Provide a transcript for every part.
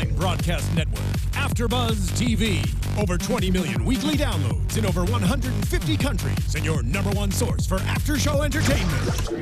online broadcast network, AFTERBUZZ TV. Over 20 million weekly downloads in over 150 countries, and your number one source for after-show entertainment.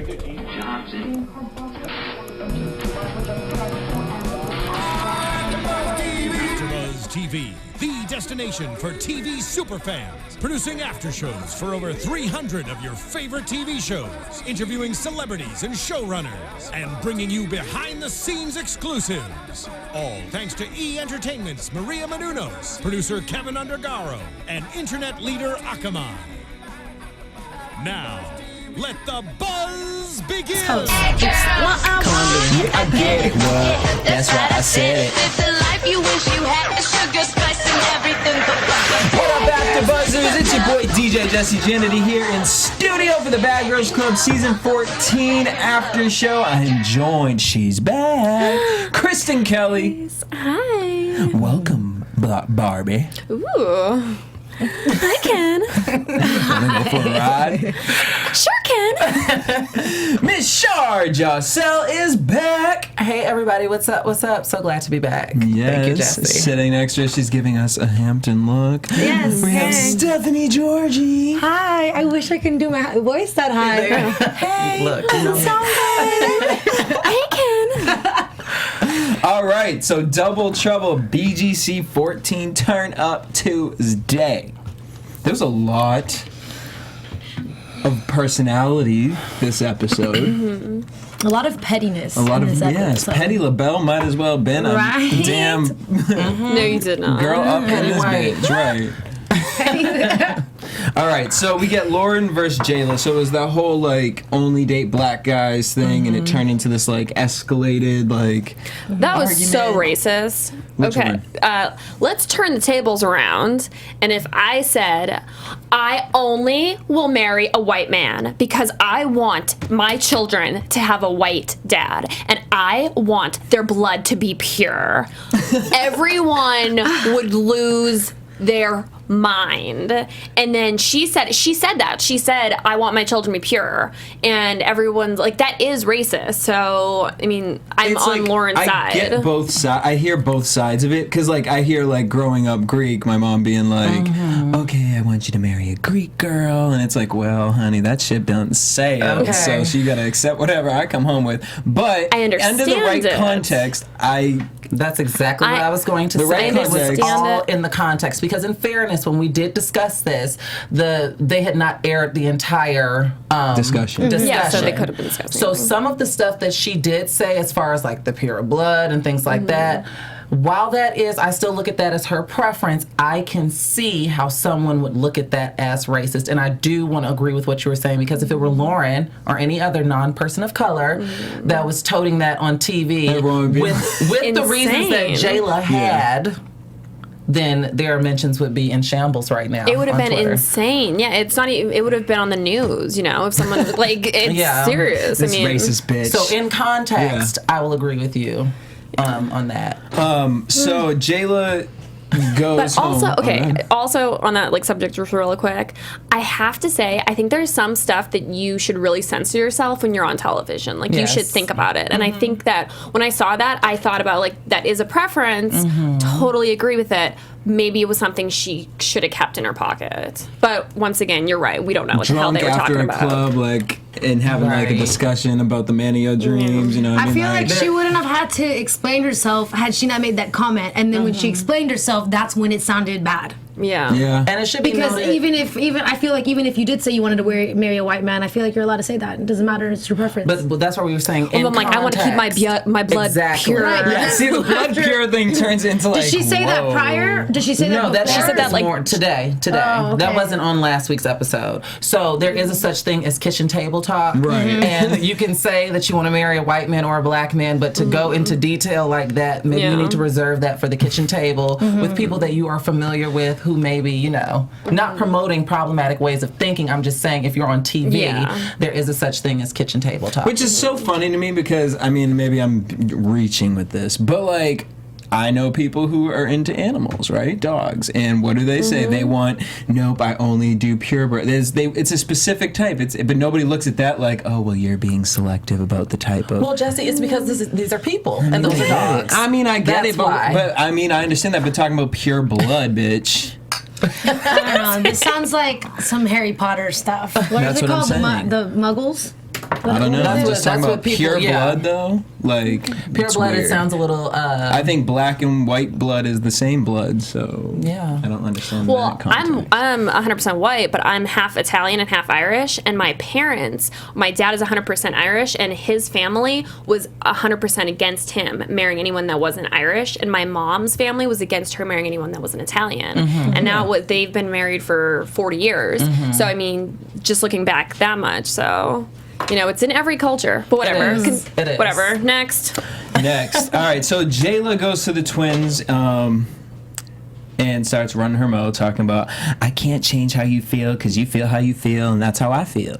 AFTERBUZZ TV, the destination for TV superfans. Producing aftershows for over 300 of your favorite TV shows, interviewing celebrities and showrunners, and bringing you behind-the-scenes exclusives. All thanks to E! Entertainment's Maria Menounos, producer Kevin Undergaro, and internet leader Akamai. Now, let the buzz begin! Come on, baby, I get it, well, that's why I said it. It's the life you wish you had, the sugar, spice, and everything. What up, AfterBuzzers? It's your boy DJ Jesse Janedy here in studio for the Bad Girls Club Season 14 After Show. I am joined, she's back, Kristen Kelly. Hi. Welcome, Barbie. Ooh. Hi, Ken. Wanna go for a ride? Sure, Ken. Miss Shar Jossell is back. Hey everybody, what's up? What's up? So glad to be back. Yes, Thank you, Jesse. sitting next to her, she's giving us a Hampton look. Yes. We have Stephanie Giorgi. Hi. I wish I could do my voice that high. Hey, look, you know So good. Hey, Ken. All right, so Double Trouble BGC 14 Turn Up Tuesday. There's a lot of personality this episode. Mm-hmm. A lot of pettiness. A lot in of, this yes, episode. Petty LaBelle might as well have been a Right? damn No, you did not. girl up in this Right. bitch, right? All right, so we get Lauren versus Jayla. So it was that whole like only date black guys thing, and it turned into this like escalated like. That was argument. so racist. Which okay, let's turn the tables around. And if I said, I only will marry a white man because I want my children to have a white dad and I want their blood to be pure, everyone would lose their mind. And then she said that she said, I want my children to be pure, and everyone's like, that is racist. So I mean, I'm It's on like, Lauren's side. I get both sides. I hear both sides of it because, like, I hear like growing up Greek, my mom being like, "Okay, I want you to marry a Greek girl," and it's like, "Well, honey, that shit don't say it, Okay. so she gotta accept whatever I come home with." But I understand under the right it. context, that's exactly what I was going to The say. right It was context. all in the context, because in fairness, when we did discuss this, they had not aired the entire discussion. Yeah, so they could have been discussing So it. some of the stuff that she did say, as far as like the pure blood and things like that, while that is, I still look at that as her preference. I can see how someone would look at that as racist, and I do want to agree with what you were saying, because if it were Lauren or any other non-person of color that was toting that on TV Everyone would be with the reasons that Insane. Jayla had, then their mentions would be in shambles right now. It would have on been Twitter. insane. Yeah, it's not. It would have been on the news. You know, if someone was like, it's Yeah. serious. This I mean, racist bitch. So in context, I will agree with you on that. So Jayla goes But also, home. okay, Alright. also on that like subject just really quick, I have to say, I think there's some stuff that you should really censor yourself when you're on television. Like, you should Yes. think about it. And I think that when I saw that, I thought about, like, that is a preference. Totally agree with it. Maybe it was something she should have kept in her pocket. But once again, you're right. We don't know what the hell Drunk they were after talking a about. club, like, and having like a Right. discussion about the man of your dreams. You know, what I I mean? feel like she wouldn't have had to explain herself had she not made that comment. And then when she explained herself, that's when it sounded bad. Yeah. Yeah. And it should be Because noted- even I feel like even if you did say you wanted to marry a white man, I feel like you're allowed to say that. It doesn't matter. It's your preference. But that's what we were saying. Well, I'm like, I want to keep my blood Exactly. pure. Right. Yeah, see, the blood pure thing turns into like. did she say that whoa. prior? Did she say that No, before? that She said that, like- more today. Oh, okay. That wasn't on last week's episode. So there is a such thing as kitchen table talk. Right. And you can say that you want to marry a white man or a black man, but to go into detail like that, maybe Yeah. you need to reserve that for the kitchen table with people that you are familiar with, who maybe, you know, not promoting problematic ways of thinking. I'm just saying, if you're on TV, Yeah. there is a such thing as kitchen table talk. Which is so funny to me because, I mean, maybe I'm reaching with this, but like, I know people who are into animals, right? Dogs. And what do they say? They want, nope, I only do purebred. It's a specific type. But nobody looks at that like, oh, well, you're being selective about the type of... Well, Jesse, it's because these are people, and those are dogs. I mean, I get That's it, but why. I mean, I understand that, but talking about pure blood, bitch... I don't know. This sounds like some Harry Potter stuff. What That's is it what I'm called? saying. The Muggles? I don't know. That's I'm what- just talking that's about what people- pure yeah. blood, though. Like, Pure it's blood, weird. it sounds a little... I think black and white blood is the same blood, so Yeah. I don't understand Well, that context. I'm 100% white, but I'm half Italian and half Irish. And my dad is 100% Irish, and his family was 100% against him marrying anyone that wasn't Irish. And my mom's family was against her marrying anyone that wasn't Italian. And now they've been married for 40 years. So, I mean, just looking back that much. So, you know, it's in every culture. But whatever. It is. It is. Whatever. Next. Next. All right, so Jayla goes to the twins and starts running her mouth, talking about, I can't change how you feel because you feel how you feel, and that's how I feel.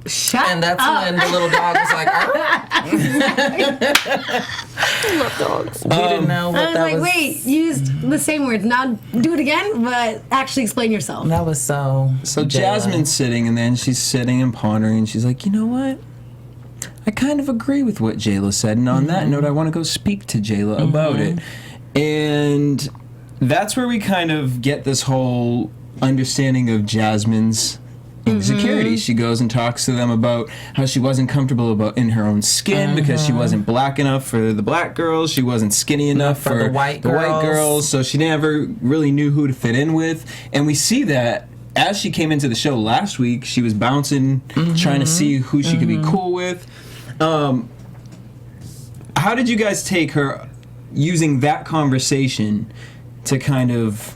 Shut And that's up. when the little dog was like, I love dogs. we didn't know what I was that like, was. wait, you used the same words. Now do it again, but actually explain yourself. That was so... So Jayla. Jasmine's sitting, and then she's sitting and pondering, and she's like, you know what? I kind of agree with what Jayla said, and on that note, I want to go speak to Jayla about it. And that's where we kind of get this whole understanding of Jasmine's insecurity. She goes and talks to them about how she wasn't comfortable in her own skin because she wasn't black enough for the black girls. She wasn't skinny enough for the white girls. So she never really knew who to fit in with. And we see that as she came into the show last week, she was bouncing, trying to see who she could be cool with. How did you guys take her using that conversation to kind of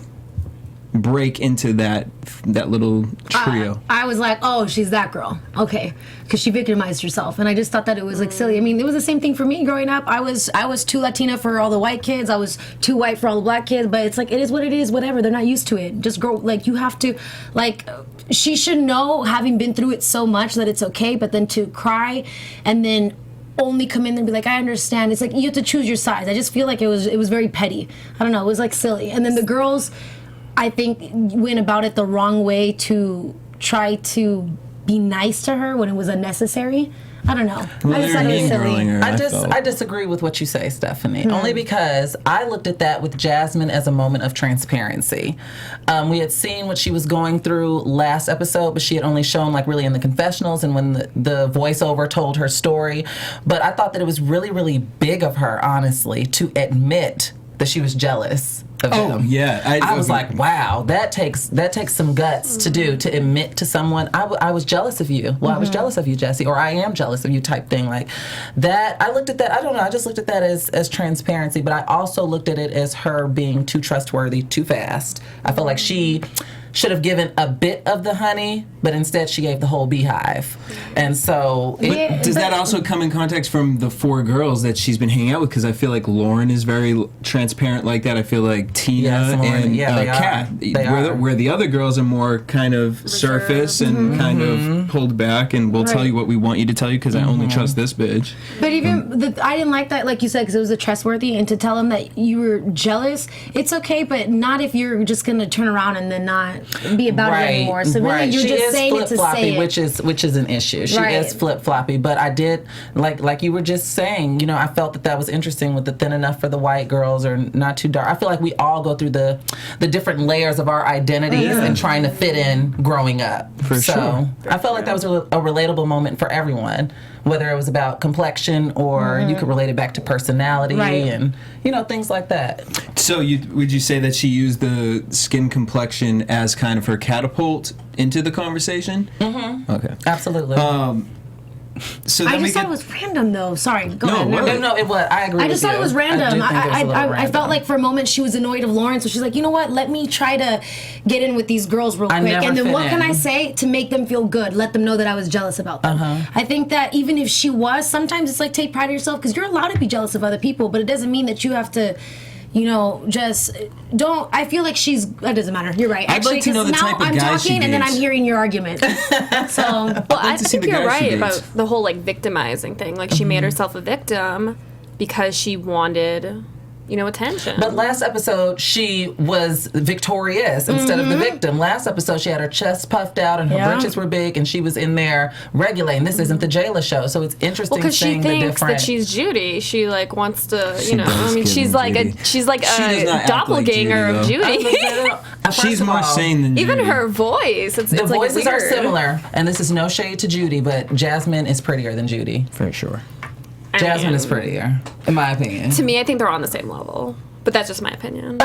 break into that little trio? I was like, oh, she's that girl. Okay. Because she victimized herself. And I just thought that it was like silly. I mean, it was the same thing for me growing up. I was too Latina for all the white kids. I was too white for all the black kids. But it's like, it is what it is, whatever. They're not used to it. Just grow, like, you have to, like, she should know, having been through it so much, that it's okay. But then to cry and then only come in and be like, I understand. It's like, you have to choose your sides. I just feel like it was very petty. I don't know. It was like silly. And then the girls, I think, went about it the wrong way to try to be nice to her when it was unnecessary. I don't know. Well, I just thought it was silly. I disagree with what you say, Stephanie. Only because I looked at that with Jasmine as a moment of transparency. We had seen what she was going through last episode, but she had only shown like really in the confessionals and when the voiceover told her story. But I thought that it was really, really big of her, honestly, to admit that she was jealous of him. Oh, yeah. I was like, wow, that takes some guts to do, to admit to someone, I was jealous of you. Well, I was jealous of you, Jesse, or I am jealous of you type thing. Like that, I looked at that, I don't know, I just looked at that as transparency, but I also looked at it as her being too trustworthy too fast. I felt like she should have given a bit of the honey, but instead she gave the whole beehive. And so... Does that also come in context from the four girls that she's been hanging out with? Because I feel like Lauren is very transparent like that. I feel like Tina and Kat, where the other girls are more kind of surface and kind of pulled back and we'll tell you what we want you to tell you because I only trust this bitch. But even I didn't like that, like you said, because it was a trustworthy, and to tell him that you were jealous, it's okay, but not if you're just going to turn around and then not be about it anymore. So really, you're she just is saying it to say it. which is an issue. She is flip-floppy, but I did like you were just saying, you know, I felt that was interesting with the thin enough for the white girls or not too dark. I feel like we all go through the different layers of our identities and trying to fit in growing up. For sure. I felt like that was a relatable moment for everyone, whether it was about complexion or you could relate it back to personality and, you know, things like that. So would you say that she used the skin complexion as kind of her catapult into the conversation? Mm-hmm. Okay. Absolutely. So I just thought it was random, though. Sorry, go ahead. No, it was. I agree. I just thought it was random. I felt random. like for a moment she was annoyed of Lauren, so she's like, you know what? Let me try to get in with these girls real quick, and then what can I say to make them feel good? Let them know that I was jealous about them. I think that even if she was, sometimes it's like take pride in yourself because you're allowed to be jealous of other people, but it doesn't mean that you have to. You know, just don't. I feel like she's. It doesn't matter. You're right. I'd like to know the now type of I'm guy talking she and then dates. I'm hearing your argument. So, Well, I to see think the you're guy she right dates. about the whole like victimizing thing. Like she made herself a victim because she wanted attention. But last episode, she was victorious instead of the victim. Last episode, she had her chest puffed out and her britches were big, and she was in there regulating. This isn't the Jayla show, so it's interesting because she seeing the thinks different. that she's Judy. She like wants to, She does give she's him like Judy. she's like She does not a act doppelganger like of Judy, Judy. She's more sane than Even Judy. her voice. It's The like voices are weird. similar, and this is no shade to Judy, but Jasmine is prettier than Judy. For sure. Jasmine is prettier, in my opinion. To me, I think they're on the same level. But that's just my opinion.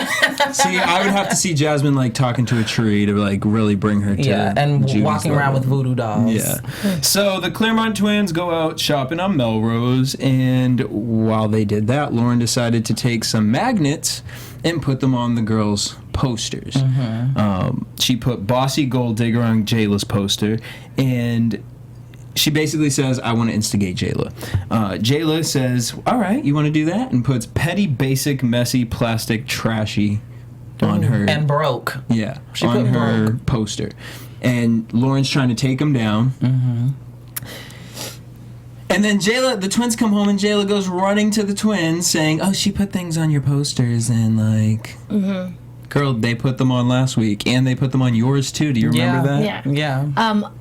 See, I would have to see Jasmine like talking to a tree to like really bring her to and Judy's walking around level. with voodoo dolls. Yeah. So the Claremont twins go out shopping on Melrose, and while they did that, Lauren decided to take some magnets and put them on the girls' posters. She put Bossy Gold Digger on Jayla's poster, and she basically says, I want to instigate Jayla. Jayla says, all right, you want to do that? And puts petty, basic, messy, plastic, trashy on her. And broke. Yeah, She on put her broke. poster. And Lauren's trying to take him down. And then Jayla, the twins come home, and Jayla goes running to the twins saying, oh, she put things on your posters, and like... Girl, they put them on last week, and they put them on yours too. Do you remember that? Yeah.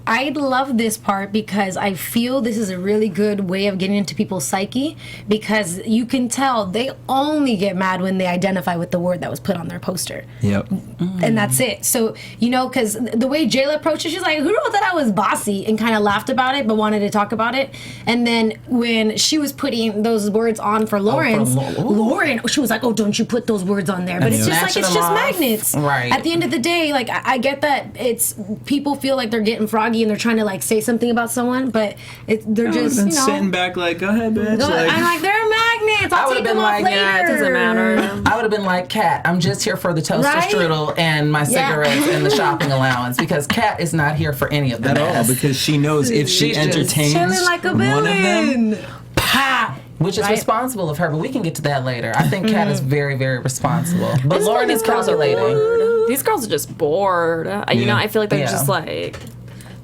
I love this part because I feel this is a really good way of getting into people's psyche, because you can tell they only get mad when they identify with the word that was put on their poster. Yep. And that's it. So, because the way Jayla approached it, she's like, who wrote that I was bossy, and kind of laughed about it, but wanted to talk about it. And then when she was putting those words on for Lauren, she was like, oh, don't you put those words on there. But it's just like, it's just magnets. Right. At the end of the day, like, I get that it's, people feel like they're getting froggy and they're trying to, like, say something about someone, but they're just, And sitting back like, go ahead, bitch. I'm like, they're magnets. I'll take them off later. Yeah, it doesn't matter. I would have been like, Kat, I'm just here for the toaster Right? strudel and my cigarettes and the shopping allowance, because Kat is not here for any of the at mess. all, because she knows if she She's just entertains chilling like a one of them, villain. Pa! Which is Right? responsible of her, but we can get to that later. I think Kat is very, very responsible. But These Lauren is girls are calculating. bored. These girls are just bored. I feel like they're Yeah. just like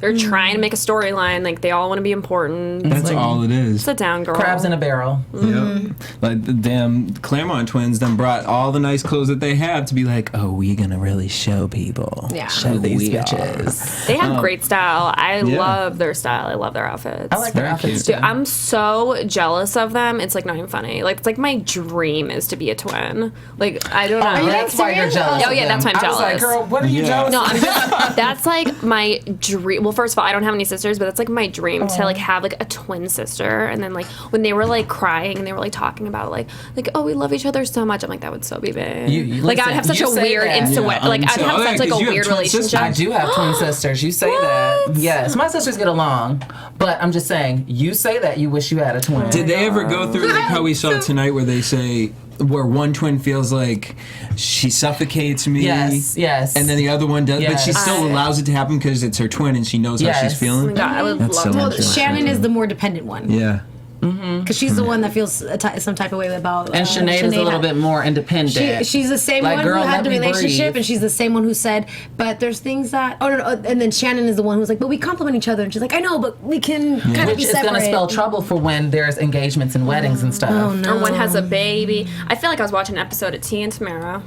they're trying to make a storyline. Like they all want to be important. It's that's like, all it is. Sit down, girl. Crabs in a barrel. Yep. Like the damn Claremont twins then brought all the nice clothes that they have to be like, oh, we gonna really show people. Yeah. Show these We are. bitches. They have great style. I yeah. love their style. I love their outfits. I like their Very outfits cute. too. Dude, I'm so jealous of them. It's like not even funny. Like it's like my dream is to be a twin. Like I don't know. Oh, that's why you're jealous. Oh, yeah, of that's them. why I'm I was like, jealous. girl, what are you Yeah. jealous No, of? I'm just, that's like my dream. Well, first of all, I don't have any sisters, but that's like my dream to like have like a twin sister. And then like when they were like crying and they were like talking about like oh, we love each other so much. I'm like, that would so be big. Listen, I'd have such you a say weird that. instant Yeah, like I'd so- have oh, yeah, such like 'cause a you have weird twin sisters. relationship. I do have twin sisters. You say that. Yes, my sisters get along. But I'm just saying, you say that you wish you had a twin. Did they ever go through like how we saw tonight, where they say where one twin feels like she suffocates me, Yes. and then the other one does, but she Yes. still allows it to happen because it's her twin and she knows how Yes. she's feeling. God, I would That's love so to. interesting. Shannon is the more dependent one. Yeah. Because she's the one that feels some type of way about. And Sinead is a little bit more independent. She's the same Like, one girl, who had let the me relationship, breathe. and she's the same one who said, "But there's things that." Oh no, and then Shannon is the one who's like, "But we complement each other," and she's like, "I know, but we can kind of Which be is separate." going to spell trouble for when there's engagements and weddings and stuff. Oh no. Or one has a baby. I feel like I was watching an episode of T and Tamara.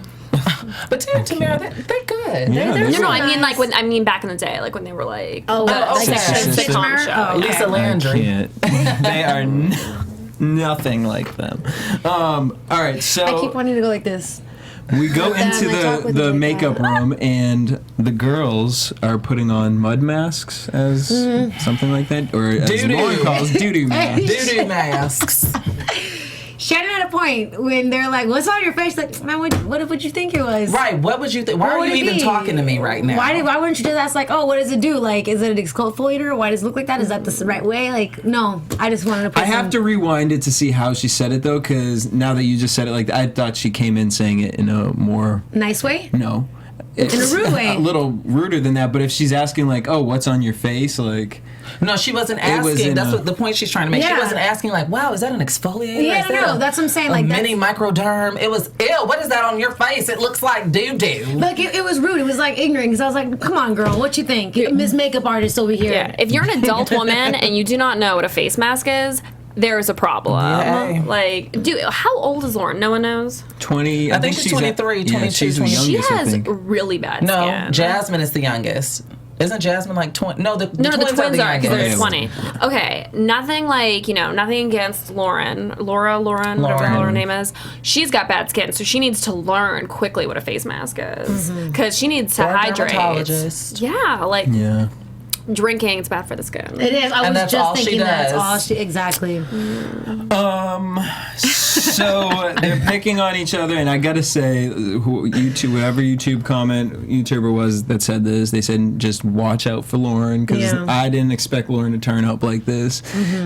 But Tia and Tamara, they're good. Yeah, they're they No, were- I mean like when back in the day, like when they were like Oh, the like okay. sitcom Sister. show. Oh, okay. Lisa I Landry. can't. They are nothing like them. All right, so I keep wanting to go like this. we go Then into I talk with the you like makeup that. room, and the girls are putting on mud masks as something like that, or as Doo-doo. Lauren calls doo-doo masks. Doo-doo masks. Shannon had a point when they're like, "What's on your face?" Like, man, what would you think it was? Right, what would you think? Why What are would you it even be? talking to me right now? Why wouldn't you just ask like, "Oh, what does it do? Like, is it an exfoliator? Why does it look like that? Is that the right way?" Like, no, I just wanted to put I have to rewind it to see how she said it though, because now that you just said it like that, I thought she came in saying it in a more nice way. no. It's In a rude way. a little ruder than that, but if she's asking like, "Oh, what's on your face?" like, No, she wasn't It was asking. in That's a- what the point she's trying to make. She Yeah. wasn't asking like, "Wow, is that an exfoliator?" Yeah, Is that no, that's what I'm saying, like, a that's- mini microderm. It was ew. What is that on your face? It looks like doo doo. Like it was rude. It was like ignorant. Because I was like, "Come on, girl, what you think, Miss Makeup Artist over here?" Yeah, if you're an adult woman and you do not know what a face mask is, there's a problem. Yay. Like, how old is Lauren? No one knows. 20. I think she's 23, 22, she's the 22. youngest, She I has think. really bad No, skin. Jasmine is the youngest. Isn't Jasmine like 20? No, the The twins twins are the are, because youngest. they're 20. Okay, nothing like, nothing against Lauren, whatever her name is. She's got bad skin, so she needs to learn quickly what a face mask is. Because she needs to Or a hydrate. dermatologist. Yeah, like Yeah. drinking, it's bad for the skin. It is. I And was that's just all she thinking that's does. all she exactly. So they're picking on each other, and I gotta say, whatever YouTuber was that said this, they said just watch out for Lauren, because Yeah. I didn't expect Lauren to turn up like this.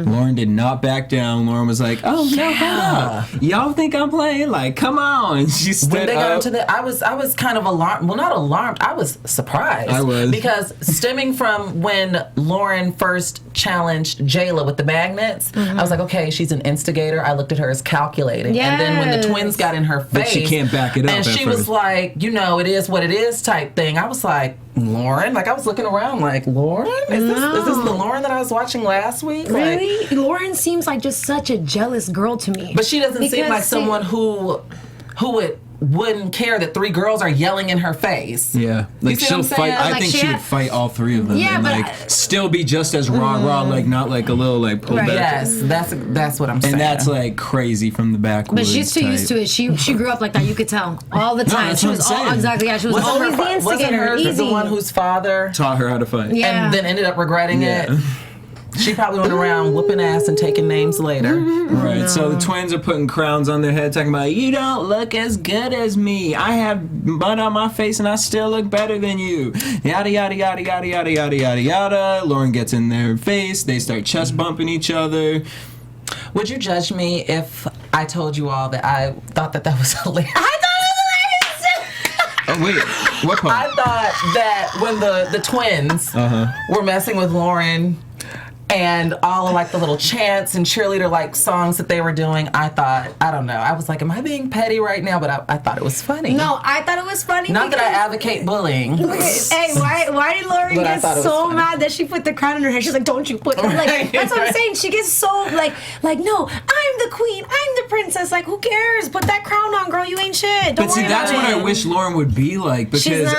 Lauren did not back down. Lauren was like, "Oh no, hold up. Y'all think I'm playing? Like, come on!" And she stood When they got up. into I was kind of alarmed. Well, not alarmed. I was surprised. I was. Because stemming from when Lauren first challenged Jayla with the magnets, I was like, okay, she's an instigator. I looked at her as calculating. And then when the Yes. twins got in her face, But she can't back it up and at she was first. like, it is what it is type thing. I was like, Lauren? Like, I was looking around like, Lauren? Is this the Lauren that I was watching last week? Like, Really? Lauren seems like just such a jealous girl to me. but she doesn't seem Because, like see- someone who wouldn't care that 3 girls are yelling in her face. Yeah, like see what I'm she'll fight. saying? I Like, think she she had- would fight all 3 of them, Yeah, and but like still be just as raw, like not like a little like pulled Right. back. Yes, that's what I'm saying. And that's like crazy from the backwoods. But she's too used to it. She grew up like that. You could tell all the time. that's She what was I'm all saying. exactly. Yeah, she was Wasn't always her the fa- wasn't instigator. her Easy. the one whose father Taught her how to fight. Yeah. and then ended up regretting it. She probably went around whooping ass and taking names later. Right, so the twins are putting crowns on their head, talking about, you don't look as good as me. I have mud on my face and I still look better than you. Yada, yada, yada, yada, yada, yada, yada, yada. Lauren gets in their face. They start chest bumping each other. Would you judge me if I told you all that I thought that was hilarious? Oh, wait, what part? I thought that when the twins were messing with Lauren and all of like the little chants and cheerleader like songs that they were doing, I don't know. I was like, am I being petty right now? But I thought it was funny. No, I thought it was funny. Not that I because- advocate bullying. Hey, why did Lauren But I get thought it was so funny. mad that she put the crown in her head? She's like, "Don't you put that?" Like, Right, that's what I'm right. saying. She gets so like, no, I'm the queen, I'm the princess. Like, who cares? Put that crown on, girl. You ain't shit. Don't But see, worry that's about what it. I wish Lauren would be like, because not,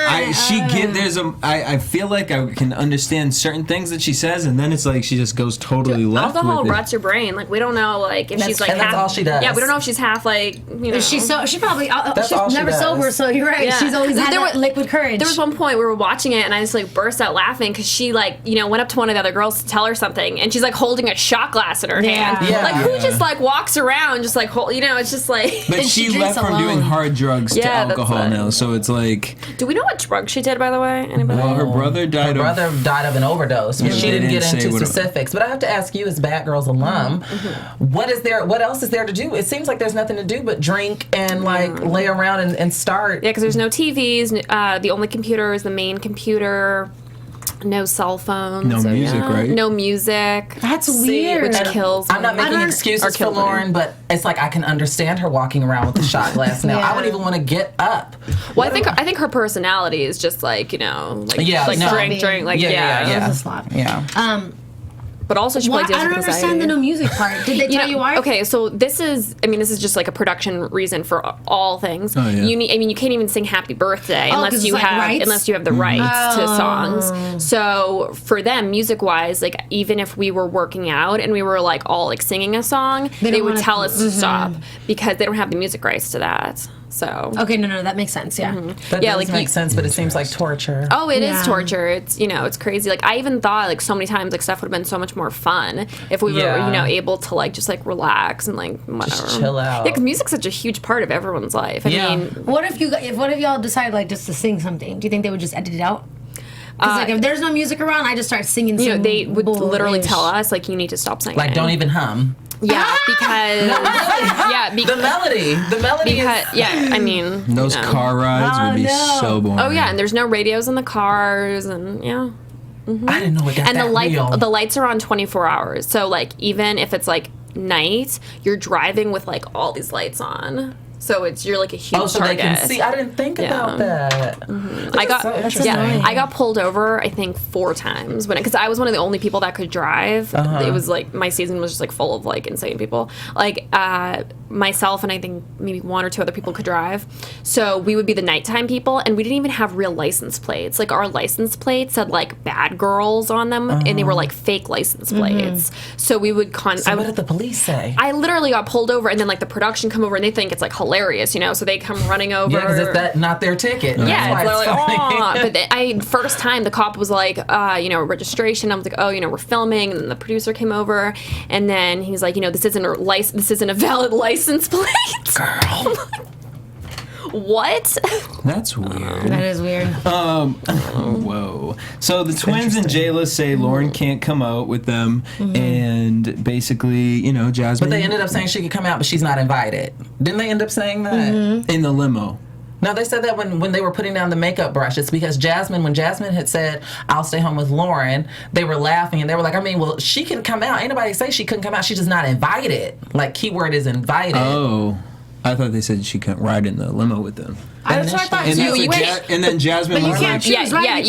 I feel like I can understand certain things that she says, and then it's like she just goes totally left Alcohol with it. rots your brain. Like, we don't know, like, if she's like and half. that's all she does. Yeah, we don't know if she's half like, She probably That's she's all she never does. sober, so you're right. Yeah. She's always had There that were- liquid courage. There was one point we were watching it, and I just like burst out laughing because she like went up to one of the other girls to tell her something, and she's like holding a shot glass in her hand. Yeah. Like, who Yeah. just like walks around just like it's just like. But And she she drinks left from doing alone. hard drugs to Yeah, that's alcohol it. now, so it's like, Do we know what drug she did, by the way? Anybody? well, her brother died Her brother died of an overdose, but Yeah, she they didn't get didn't say into what it- specifics. But I have to ask you, as Bad Girls alum, what else is there to do? It seems like there's nothing to do but drink and like lay around and start. Yeah, because there's no TVs. The only computer is the main computer. No cell phones. No music, right? No music. That's See, weird. Which and kills I'm not me. making or excuses for killed me. Lauren, but it's like I can understand her walking around with the shot glass now. Yeah. I wouldn't even want to get up. Well, I think her personality is just like Yeah, like no. drink, like Yeah. It's a slop. Yeah. But also she Why, played I don't understand the no music part. Did they tell you why? Okay, so this is just like a production reason for all things. Oh, yeah. You can't even sing Happy Birthday 'cause unless it's you like have rights? the rights to Oh. songs. So for them, music wise, like even if we were working out and we were like all like singing a song, They they don't would wanna- tell us to stop because they don't have the music rights to that. So Okay, no, that makes sense. Yeah. That Yeah, does like make you- sense, but it seems like torture. Oh, it is Yeah. torture. It's it's crazy. Like I even thought like so many times like stuff would have been so much more fun if we were Yeah. able to like just like relax and like whatever. chill out. Yeah, because music's such a huge part of everyone's life. I Yeah. mean, What if y'all decide like just to sing something? Do you think they would just edit it out? Because like if there's no music around, I just start singing. Some they would literally bullish. tell us like you need to stop singing. Like, don't even hum. Yeah, because The melody. The melody because is... yeah, I mean Those you know. car rides would be no. so boring. Oh yeah, and there's no radios in the cars, and yeah. I didn't know it got And that real. the lights are on 24 hours. So like even if it's like night, you're driving with like all these lights on. So you're like a huge so target. they can see. I didn't think about that. I got so interesting. I got pulled over I think 4 times because I was one of the only people that could drive. It was like my season was just like full of like insane people. Like myself and I think maybe 1 or 2 other people could drive. So we would be the nighttime people, and we didn't even have real license plates. Like our license plates had like bad girls on them, and they were like fake license plates. So we would So what did the police say? I literally got pulled over, and then like the production come over and they think it's like hilarious, so they come running over. Yeah, because it's not their ticket. Yeah, That's it's why like, funny. but first time the cop was like, registration. I was like, we're filming, and then the producer came over, and then he's like, this isn't a valid license plate. Girl. What? That's weird. That is weird. Whoa. So the twins and Jayla say Lauren can't come out with them, and basically, Jasmine. But they ended up saying she could come out, but she's not invited. Didn't they end up saying that? in the limo. No, they said that when they were putting down the makeup brushes, because when Jasmine had said, I'll stay home with Lauren, they were laughing, and they were like, well, she can come out. Ain't nobody say she couldn't come out. She's just not invited. Like, keyword is invited. Oh. I thought they said she couldn't ride in the limo with them. That's what I thought And, too. and then Jasmine But you was can't like, choose, right?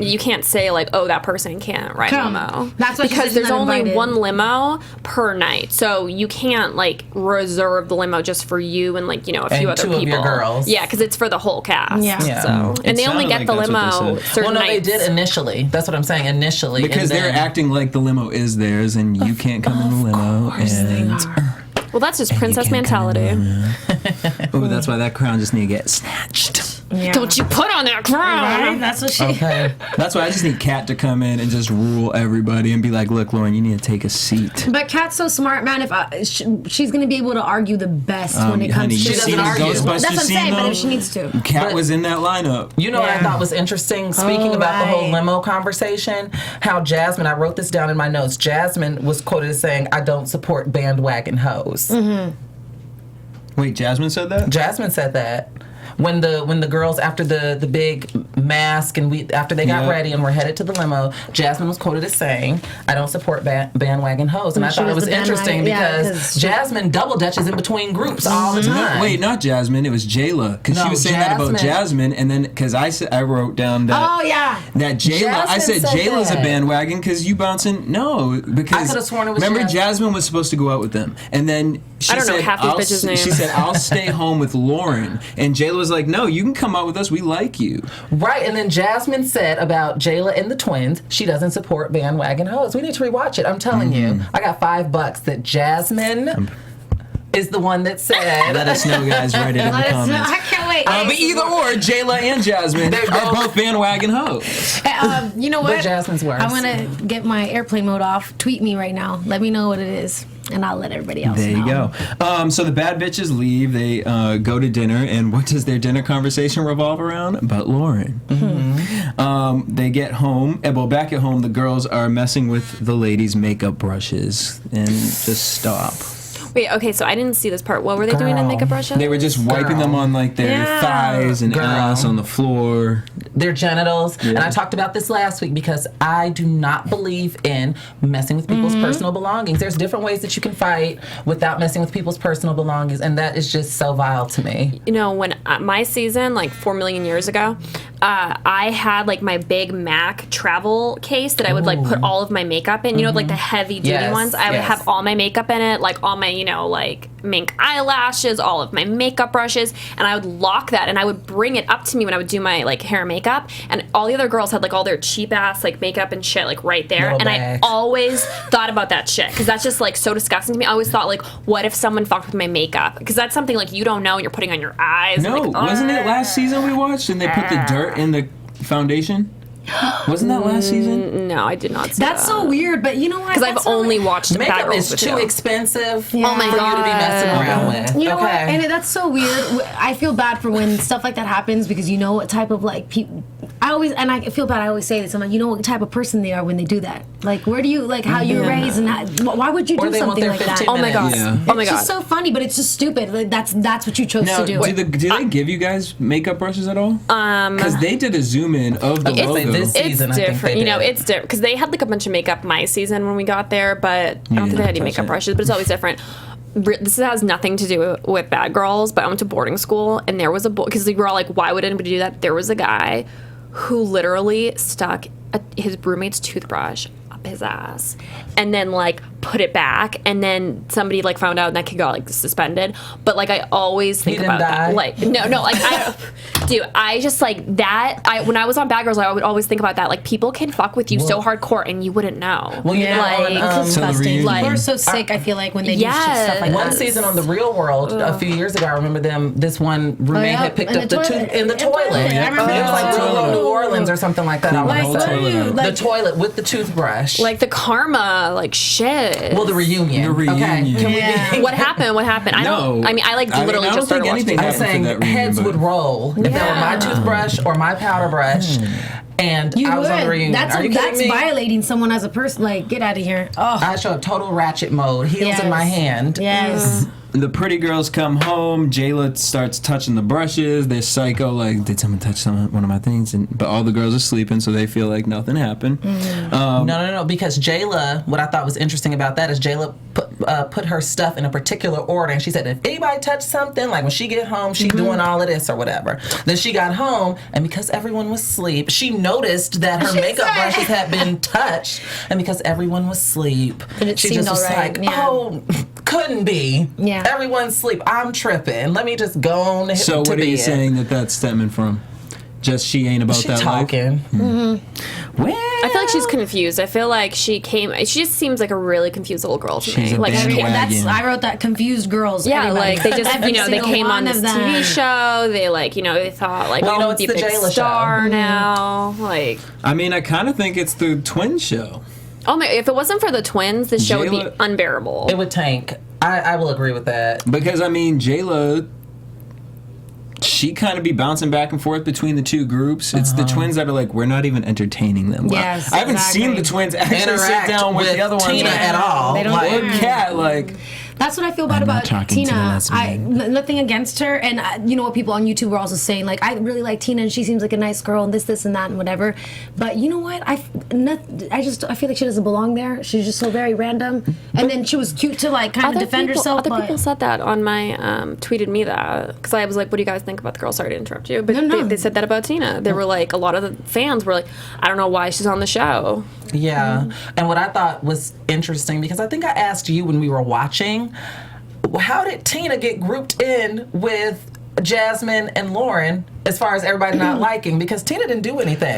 You can't say like, oh, that person can't ride a limo. That's why she because said there's she's not only invited. one limo per night, so you can't like reserve the limo just for you and like a few And other 2 people. of your girls. Yeah, because it's for the whole cast. Yeah. Yeah. So It and they only sounded get the like that's what limo they said. certain Well, no, they nights. did initially. That's what I'm saying, initially. because and they're then- acting like the limo is theirs and you can't come in the limo. And Well, that's just princess mentality. that's why that crown just need to get snatched. Yeah. Don't you put on that crown? Right? That's what she. Okay. That's why I just need Kat to come in and just rule everybody and be like, look, Lauren, you need to take a seat. But Kat's so smart, man. If she's gonna be able to argue the best when it honey, comes you to. see doesn't the argue. Ghostbusters That's what I'm scene, saying. But though? if she needs to. Kat was in that lineup. You know what I Yeah. thought was interesting? Speaking about the whole right. limo conversation, how Jasmine, I wrote this down in my notes, Jasmine was quoted as saying, I don't support bandwagon hoes. Wait, Jasmine said that? Jasmine said that. When the girls, after the big mask and after they got Yeah. ready and were headed to the limo, Jasmine was quoted as saying, I don't support bandwagon hoes. And I She thought it was was the interesting bandwagon- yeah, because 'cause she- Jasmine double dutches in between groups all the time. Wait, not Jasmine. It was Jayla. Because she No, was saying that about Jasmine. Jasmine, and then because I wrote down that Oh yeah. that Jayla. I Jasmine said said Jayla's a that. bandwagon because you bouncing. No, because I could've sworn it was remember Jasmine. Jasmine was supposed to go out with them, and then she I don't know said, half these bitches' names. She said, "I'll stay home with Lauren," and Jayla was like, "No, you can come out with us. We like you." Right, and then Jasmine said about Jayla and the twins, she doesn't support bandwagon hoes. We need to rewatch it. I'm telling you, I got $5 that Jasmine is the one that said. Let us know, guys. Write it in the Let us know. comments. I can't wait. But either or, Jayla and Jasmine They're are both- both bandwagon hoes. You know what? But Jasmine's worse. I'm gonna get my airplane mode off. Tweet me right now. Let me know what it is, and I'll let everybody else There know. you go. So the bad bitches leave. They go to dinner, and what does their dinner conversation revolve around? About Lauren. They get home. Well, back at home, the girls are messing with the ladies' makeup brushes, and just stop. Wait, okay, so I didn't see this part. What were they doing in Girl. makeup brushes? They were just wiping them on like their Yeah. thighs and Girl. ass on the floor. Their genitals. Yeah. And I talked about this last week because I do not believe in messing with people's personal belongings. There's different ways that you can fight without messing with people's personal belongings, and that is just so vile to me. When my season, like 4 million years ago, I had like my big Mac travel case that I would like put all of my makeup in. You know, like the heavy duty Yes, ones. I would yes. have all my makeup in it, like all my, like mink eyelashes, all of my makeup brushes, and I would lock that and I would bring it up to me when I would do my like hair and makeup, and all the other girls had like all their cheap ass like makeup and shit like right there. Little And bags. I always thought about that shit because that's just like so disgusting to me. I always thought like, what if someone fucked with my makeup? Because that's something like you don't know and you're putting on your eyes. No, and, like, wasn't it last season we watched and they put the dirt in the foundation? Wasn't that last season? No, I did not see That's so weird, but you know what? Because I've only watched Bad Makeup Girls is with too you. expensive Yeah. Oh my for you to be messing around with. You know okay. what? And that's so weird. I feel bad for when stuff like that happens because you know what type of like people. I feel bad. I always say this. I'm like, you know what type of person they are when they do that. Like, where do you like how you were raised and why would you Or do they want something their like that? 15 Oh my god. minutes. Yeah. Oh my It's god. just so funny, but it's just stupid. Like, that's what you chose Now, to do. do they give you guys makeup brushes at all? Because they did a zoom in of the It's- logo. this It's season, I think different, they did. it's different because they had like a bunch of makeup my season when we got there, but I don't think they had any touch makeup it. brushes. But it's always different. this has nothing to do with Bad Girls, but I went to boarding school, and there was a boy, because we were all like, why would anybody do that? There was a guy who literally stuck his roommate's toothbrush up his ass and then like put it back, and then somebody like found out and that kid got like suspended. But like I always think about that. Like no, like I just like that. When I was on Bad Girls, I would always think about that. Like people can fuck with you so hardcore and you wouldn't know. Well, It's disgusting. like- People are so sick, I feel like, when they do stuff like One that. season on The Real World a few years ago, I remember this one roommate had picked up the tooth in the toilet. I remember It was like that. Real World New Orleans or something like that. I Like, want to what are you, say. like- The toilet with the toothbrush. Like the karma, like shit. Well, the reunion. The reunion. Okay. Can we be What happened? I don't. I mean, I like literally I don't just started think watching. anything I'm happened saying for that reunion, heads but- would roll if that were my toothbrush or my powder brush, and You I was on the would. reunion. That's Are you kidding me? violating someone as a person. Like, get out of here. Oh, I show up total ratchet mode, heels in my hand. Yes. The pretty girls come home. Jayla starts touching the brushes. They're psycho. Like, did someone touch one of my things? But all the girls are sleeping, so they feel like nothing happened. No. Because Jayla, what I thought was interesting about that is Jayla put her stuff in a particular order, and she said if anybody touched something, like when she get home, she doing all of this or whatever. Then she got home, and because everyone was asleep, she noticed that her makeup brushes had been touched, and because everyone was asleep, it she seemed just was alright, like, yeah. oh, couldn't be. Yeah. Everyone's asleep. I'm tripping. Let me just go on So to what are you bed. saying that's stemming from? Just she ain't about She that talking. life? Well, I feel like she's confused. I feel like she just seems like a really confused little girl to She's me. a Like bandwagon. I wrote that confused girls. yeah, everybody. like they just Every they single came on one this of them. TV show. They like they thought like Well, it's be a the big Jayla show. star now. Like I mean, I kind of think it's the twin show. oh my, if it wasn't for the twins, this show would be Jayla- unbearable. It would tank. I will agree with that. Because, I mean, Jayla, she kind of be bouncing back and forth between the two groups. It's the twins that are like, we're not even entertaining them. well. Yes, I haven't exactly. seen the twins actually Interact sit down with the other ones. Tina like, at all. They don't Like, care. or Kat, like... That's what I feel bad I'm about not talking to the Tina. lesbian. Nothing against her, and you know what people on YouTube were also saying, like, I really like Tina, and she seems like a nice girl, and this, and that, and whatever. But you know what? I feel like she doesn't belong there. She's just so very random. And then she was cute to like kind of defend herself. Other but people said that on my tweeted me that because I was like, "What do you guys think about the girl?" Sorry to interrupt you, but No. They said that about Tina. They were like, a lot of the fans were like, "I don't know why she's on the show." Yeah. And what I thought was interesting, because I think I asked you when we were watching, how did Tina get grouped in with Jasmine and Lauren as far as everybody not liking? Because Tina didn't do anything.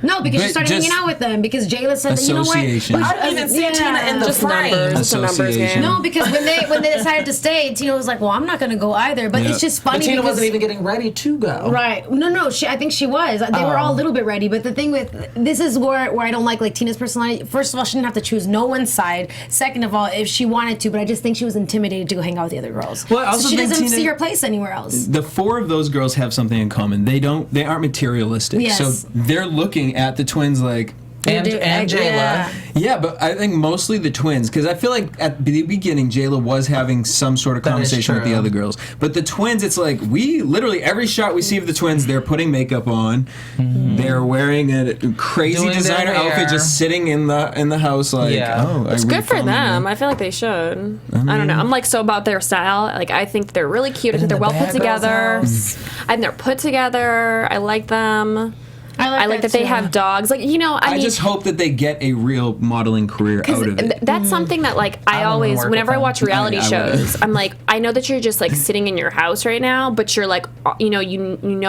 No, because she But started just hanging out with them because Jayla said that, you know what? association. I didn't even see Tina in the Just frame. numbers. It's a numbers Association. game. No, because when they decided to stay, Tina was like, "Well, I'm not going to go either." But Yeah. it's just funny But Tina because wasn't even getting ready to go. right. No, I think she was. They were all a little bit ready. But the thing with this is where I don't like Tina's personality. First of all, she didn't have to choose no one's side. Second of all, if she wanted to, but I just think she was intimidated to go hang out with the other girls. Well, I also so she think doesn't Tina- see her place anywhere else. The four of those girls have something in common. They aren't materialistic. Yes. So they're looking at the twins like, And Jayla. Yeah. yeah, but I think mostly the twins, because I feel like at the beginning Jayla was having some sort of That is conversation with the true. other girls. But the twins, it's like we literally every shot we see of the twins, they're putting makeup on, they're wearing a crazy Doing their designer hair. outfit, just sitting in the house like, Yeah. oh, It's good for them. I feel like they should. I don't know. I'm like so about their style. Like I think they're really cute. I think in they're the well put Bad Girls together. house. I think they're put together. I like them. I like that they too. have dogs. Like I I mean, just hope that they get a real modeling career out of it. that's something that like I I wouldn't always, work whenever with I watch them. reality I shows, I'm like, I know that you're just like sitting in your house right now, but you're like, you know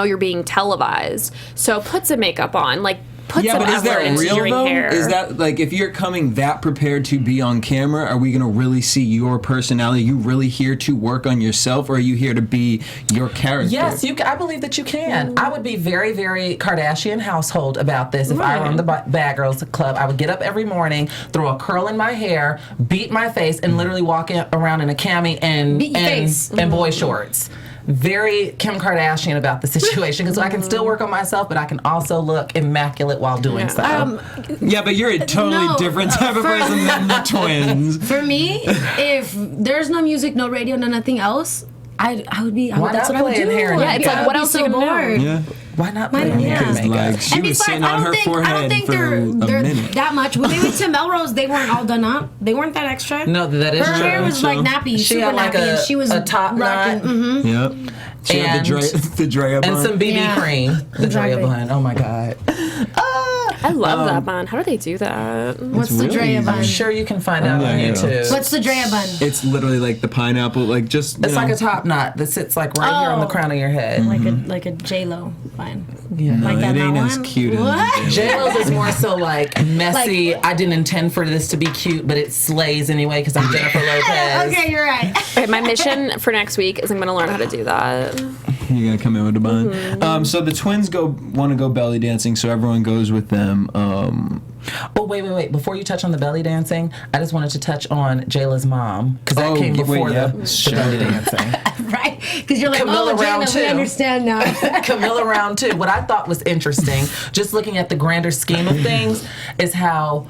you're being televised. So put some makeup on, like put Yeah, some but is effort that into real your though? hair. Is that like if you're coming that prepared to be on camera, are we gonna really see your personality? Are you really here to work on yourself, or are you here to be your character? Yes, I believe that you can. I would be very, very Kardashian household about this. If I were on the Bad Girls Club, I would get up every morning, throw a curl in my hair, beat my face, and literally walk around in a cami and Beat your face. and boy shorts. Very Kim Kardashian about the situation, because I can still work on myself, but I can also look immaculate while doing so. Yeah, but you're a totally No, different type of person than the twins. For me, if there's no music, no radio, no nothing else, I would be. Why That's not what I would play in do. hair and Yeah, it's makeup? like, what else are you gonna do? Yeah. Why not put on hair yeah. makeup? Like, she And was besides, sitting on her I don't forehead think for they're a minute. that much. When they went to Melrose, they weren't all done up. They weren't that extra. No, that is Her true. hair was like nappy, She super had like nappy, and she was a top knot. rocking. Yep. She had the Drea and bun. some BB Yeah. cream. The Exactly. Drea bun. Oh my god. I love that bun. How do they do that? What's the really Drea easy. bun? I'm sure you can find out on Yeah. YouTube. What's the Drea bun? It's literally like the pineapple, like just. It's like a top knot that sits like right here on the Oh. crown of your head. Like a J-Lo bun. Yeah. Like that it ain't not as one? cute as What? J-Lo's is more so like messy. I didn't intend for this to be cute, but it slays anyway because I'm Jennifer Lopez. Okay, you're right. Okay, my mission for next week is I'm going to learn how to do that. You're gonna come in with a bun. So the twins want to go belly dancing, so everyone goes with them. Oh, wait. Before you touch on the belly dancing, I just wanted to touch on Jayla's mom because that came before the belly dancing. Right? Because you're like, Camilla oh, round Jana, we two. understand now. Camilla round 2. What I thought was interesting, just looking at the grander scheme of things, is how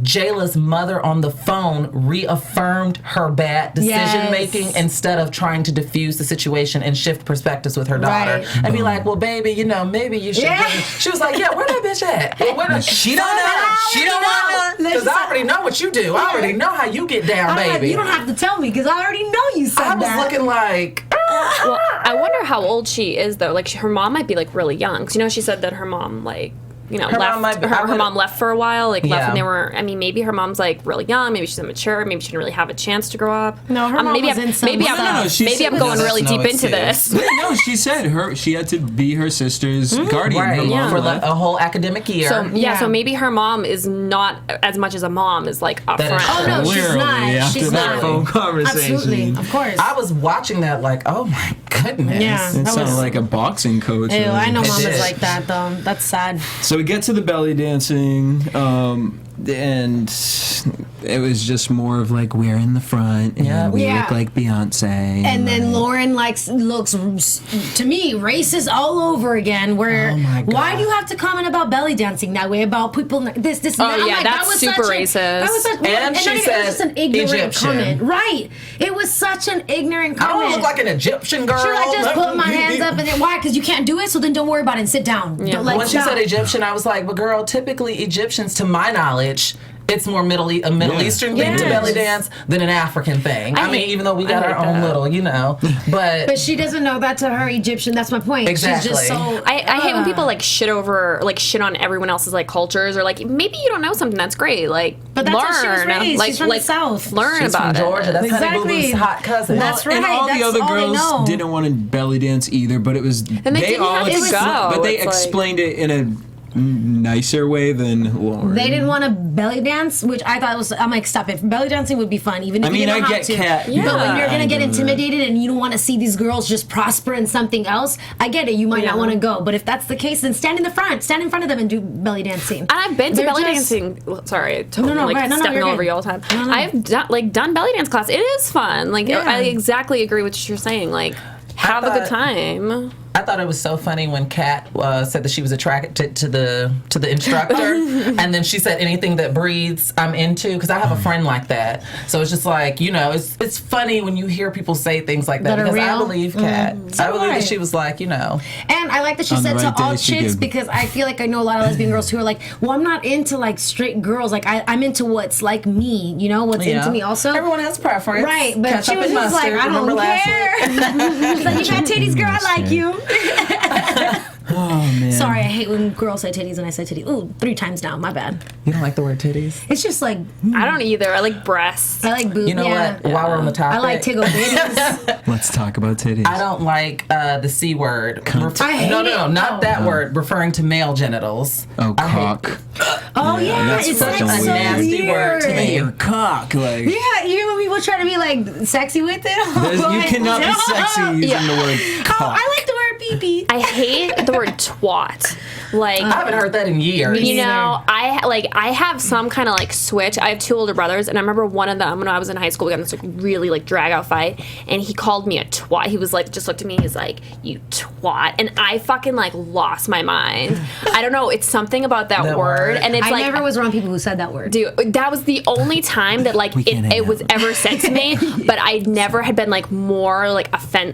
Jayla's mother on the phone reaffirmed her bad decision making instead of trying to diffuse the situation and shift perspectives with her daughter Right. and be like, well, baby, maybe you should. Yeah. She was like, yeah, where that bitch at? She don't know. She don't want to. Because I already know what you do. I already know how you get down, I'm like, baby. you don't have to tell me because I already know you said I was that. looking like, Well, I wonder how old she is, though. Like, her mom might be, like, really young. 'Cause, she said that her mom, like, Her mom might be- her mom left for a while, like left Yeah. when they were. I mean, maybe her mom's like really young. Maybe she's immature. Maybe she didn't really have a chance to grow up. No, her mom maybe was in some maybe I'm, stuff. she maybe said- I'm going No, really no, deep it's into safe. this. No, she said she had to be her sister's guardian. Her right, mom for left. a whole academic year. So maybe her mom is not as much as a mom is like That is upfront. Oh no, she's Clearly, not. after She's that not. phone conversation. Absolutely, of course. I was watching that like, oh my goodness. Yeah. It That sounded was- like a boxing coach. Ew, I know It mom did. is like that though. That's sad. So we get to the belly dancing, and it was just more of like we're in the front, and Yeah. we Yeah. look like Beyonce. And then Lauren looks to me racist all over again. Where Oh my God. why do you have to comment about belly dancing that way about people this and Oh, that? I'm yeah, like, that's that was super such racist. That was such, And she not even, said it was just an ignorant Egyptian. comment, right? It was such an ignorant I comment. don't look like an Egyptian girl. Sure, I just put my hands up and then why? Because you can't do it, so then don't worry about it and sit down. Yeah. Don't, like, When she stop. said Egyptian, I was like, but girl, typically Egyptians, to my knowledge, it's more a Middle Eastern thing to Yes. belly dance than an African thing. I mean, even though we got I our hate own that. little, but She doesn't know that to her Egyptian. That's my point. Exactly. She's just so. I hate when people like shit on everyone else's like cultures or like maybe you don't know something that's great like But that's learn how she was raised. like She's from the South. learn she's about from Georgia. it. That's Honey Boo Exactly. Boo's hot cousin. That's right. And all the That's other all they girls know. didn't want to belly dance either, but it was And they didn't all have to go. but they It's like- explained it in a nicer way than Lauren. They didn't want to belly dance, which I thought was. I'm like, stop it. Belly dancing would be fun, even if I mean, you don't I have get to. Kat. But when you're gonna get I know that. intimidated and you don't want to see these girls just prosper in something else, I get it. You might not want to go, but if that's the case, then stand in the front, stand in front of them, and do belly dancing. And I've been to They're belly just- dancing. Well, sorry, I totally No, like go ahead. No, stepping you're over good. you all the time. No. I've done belly dance class. It is fun. Like Yeah. I exactly agree with what you're saying. Like have a good time. I thought it was so funny when Kat said that she was attracted to the instructor, and then she said anything that breathes, I'm into, because I have a friend like that. So it's just like it's funny when you hear people say things like that That are because I real? believe Kat. So I believe do I. that she was like And I like that she On the said right to all day, she chicks could- because I feel like I know a lot of lesbian girls who are like, well, I'm not into like straight girls. Like I'm into what's like me, what's into me also. Everyone has preference, Right, but Ketchup she was and just like, mustard. I Remember don't last care. week? She's like, you got titties, girl, I like you. Oh man. Sorry, I hate when girls say titties and I say titties. Ooh, 3 times now, my bad. You don't like the word titties? It's just like, I don't either. I like breasts. I like boobs. You know what? While we're on the topic, I like tickle bitties. Let's talk about titties. I don't like the C word. I hate no, it. not that word. Referring to male genitals. Oh, I hate cock. Oh yeah, that's it's such like a so nasty weird. word to me. Hey, your cock, like. Yeah, you know when people try to be like sexy with it. You cannot be sexy using the word Oh, cock. I like the word pee pee. I hate the word twat. Like, I haven't heard that in years. you know, I have some kind of like switch. I have 2 older brothers, and I remember one of them when I was in high school. We got in this like really like drag out fight, and he called me a twat. He was like, just looked at me. He's like, "You twat," and I fucking like lost my mind. I don't know. It's something about that word, and it's I like never was around people who said that word. dude, that was the only time that like it was ever said to me. But I never had been like more like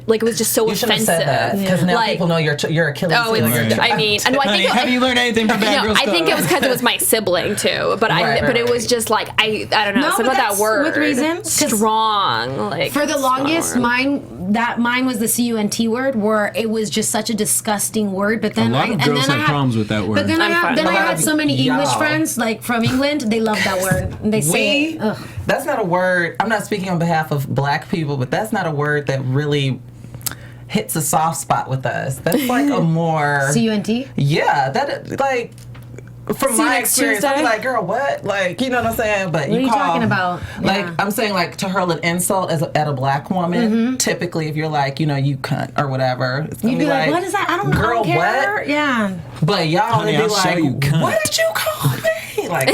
like it was just so You should have offensive. said that because now Like, people know you're Achilles. Oh, heel. it's, I mean, and I think Have you learned anything from Bad no, Girls I think Club? it was because it was my sibling too. But but it was just like I don't know. No, Something but about that that's word. with reason, 'cause Strong. Like For the longest, strong. mine was the CUNT word, where it was just such a disgusting word. But then A lot of girls have problems with that word. But then I'm fine. I A lot had of so many English y'all. friends, like from England, they love that word. And they say it. Ugh. That's not a word. I'm not speaking on behalf of black people, but that's not a word that really hits a soft spot with us. That's like a more CUNT. yeah. That like from See you my next experience, Tuesday. I'm like, girl, what? Like, you know what I'm saying? But What are you call, talking about? Like, Yeah. I'm saying, like, to hurl an insult at a black woman. Typically, if you're like, you know, you cunt or whatever, it's gonna You'd be like, what is that? I don't know. Girl, I don't care. what? Yeah. But y'all Honey, would be I'll show like, you cunt. what did you call me? Like,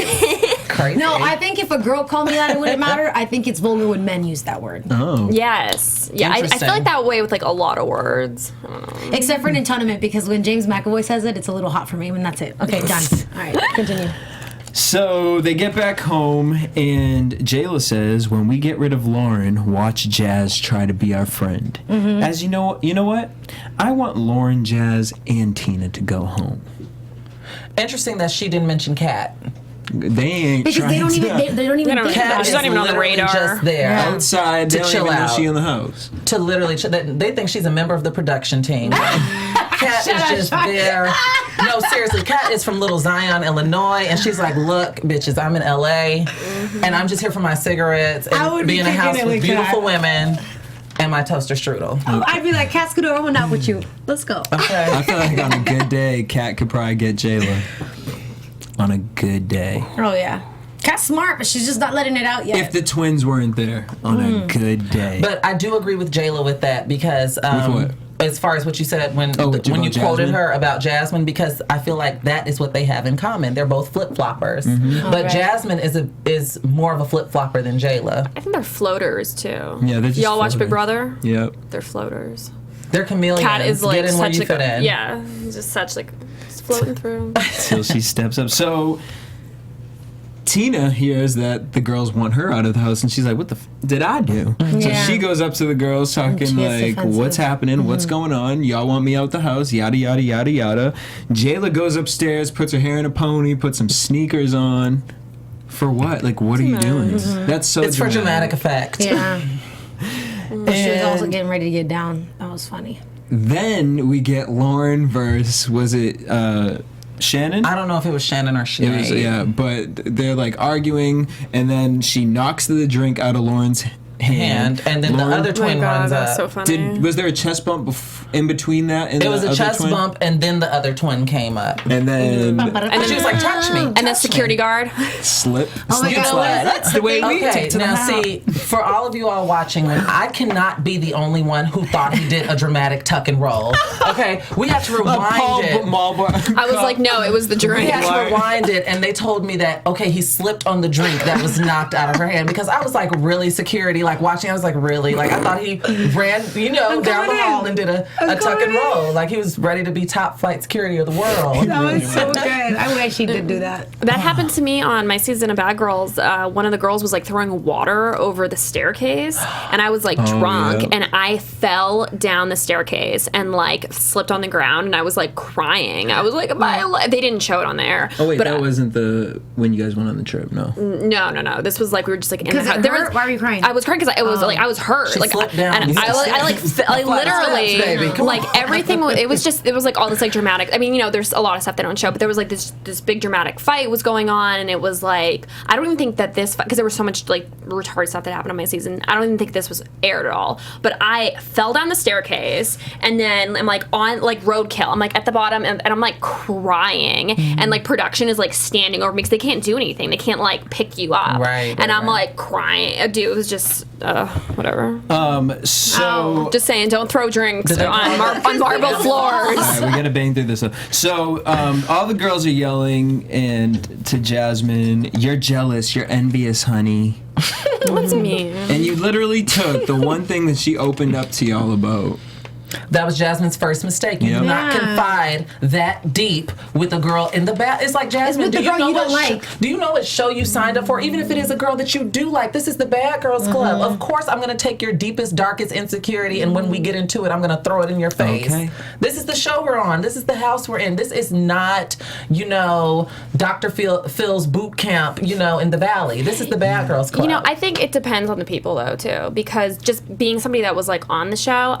crazy. No, I think if a girl called me that, it wouldn't matter. I think it's vulgar when men use that word. Oh. Yes. Yeah. I Interesting. feel like that way with like a lot of words. I don't know. Except for an intoniment, because when James McAvoy says it, it's a little hot for me, and that's it. Okay, done. All right, continue. So they get back home, and Jayla says, "When we get rid of Lauren, watch Jazz try to be our friend." As you know what? I want Lauren, Jazz, and Tina to go home. Interesting that she didn't mention Kat. They ain't Because they trying don't even to. they don't even They don't think even- about she's it. not even on the literally radar. just there. Yeah. Outside, they To don't chill even know out. she in the house. To literally, they think she's a member of the production team. Kat is just there. No, seriously, Kat is from Little Zion, Illinois, and she's like, "Look, bitches, I'm in LA, and I'm just here for my cigarettes I and would be be in a kicking house it with with beautiful Kat. women and my toaster strudel." I'd be like, Cat Scooter, I went out with you. Let's go. Okay. I feel like on a good day, Kat could probably get Jayla. On a good day. Oh yeah. Cat's smart, but she's just not letting it out yet. If the twins weren't there on a good day. But I do agree with Jayla with that because what? as far as what you said when What, when you about quoted Jasmine? her about Jasmine, because I feel like that is what they have in common. They're both flip floppers, but right. Jasmine is more of a flip flopper than Jayla. I think they're floaters too. Yeah, they're just Y'all watch Big floaters. Brother? Yep. They're floaters. They're chameleons. Cat is like Get in where such you like fit in. yeah, just such like just floating through. Till she steps up. So Tina hears that the girls want her out of the house, and she's like, "What the did I do?" So Yeah. she goes up to the girls, talking She gets like, defensive. "What's happening? What's going on? Y'all want me out the house? Yada yada yada yada." Jayla goes upstairs, puts her hair in a pony, puts some sneakers on. For what? Like, what are you doing? That's so. It's for dramatic effect. yeah. She was also And getting ready to get down. That was funny. then we get Lauren versus was it Shannon? I don't know if it was Shannon or It Sinead. was, yeah, but they're like arguing, and then she knocks the drink out of Lauren's hand, And then Lauren- the other twin runs that's up. so funny. Was there a chest bump in between that? And It was the a other chest twin? bump, and then the other twin came up. and then And she was like, "Touch me." And the security guard. slip. Oh my slip God, slide. that's the way we Okay, take to the now house. see, for all of you all watching, I cannot be the only one who thought he did a dramatic tuck and roll. Okay, we had to rewind it. I was like, no, it was the We drink. had to rewind it, and they told me that, okay, he slipped on the drink that was knocked out of her hand, because I was like, really, security, like watching, I was like, really? Like, I thought he ran, down the coming hall in. and did a tuck and coming roll. Like, he was ready to be top flight security of the world. That was so good. I wish he did do that. That happened to me on my season of Bad Girls. One of the girls was like throwing water over the staircase, and I was like drunk, yeah. and I fell down the staircase and like slipped on the ground, and I was like crying. I was like, they didn't show it on there. Oh wait, but that wasn't the when you guys went on the trip. No. No. This was like we were just like in the 'Cause it house. hurt? Why were you crying? I was crying because I was like I was hurt. She like slipped down. and I literally steps, baby. Come like on. everything. It was like all this like dramatic. I mean, there's a lot of stuff they don't show, but there was like this big dramatic fight was going on, and it was like I don't even think that this because there was so much like retarded stuff that happened on my season. I don't even think this was aired at all. But I fell down the staircase, and then I'm like on like roadkill. I'm like at the bottom, and I'm like crying, and like production is like standing over me because they can't do anything. They can't like pick you up, Right, and I'm right. like crying. Dude, it was just whatever. Just saying, don't throw drinks on marble floors. All right, we gotta bang through this. So, all the girls are yelling and to Jasmine, "You're jealous. You're envious, honey." What's mean? And you literally took the one thing that she opened up to y'all about. That was Jasmine's first mistake. You do not confide that deep with a girl in the bath. It's like, Jasmine, do you know what show you signed up for? Even if it is a girl that you do like, this is the Bad Girls Club. Of course, I'm going to take your deepest, darkest insecurity, and when we get into it, I'm going to throw it in your face. Okay. This is the show we're on. This is the house we're in. This is not, Dr. Phil's boot camp, in the valley. This is the Bad Girls Club. I think it depends on the people, though, too, because just being somebody that was, like, on the show,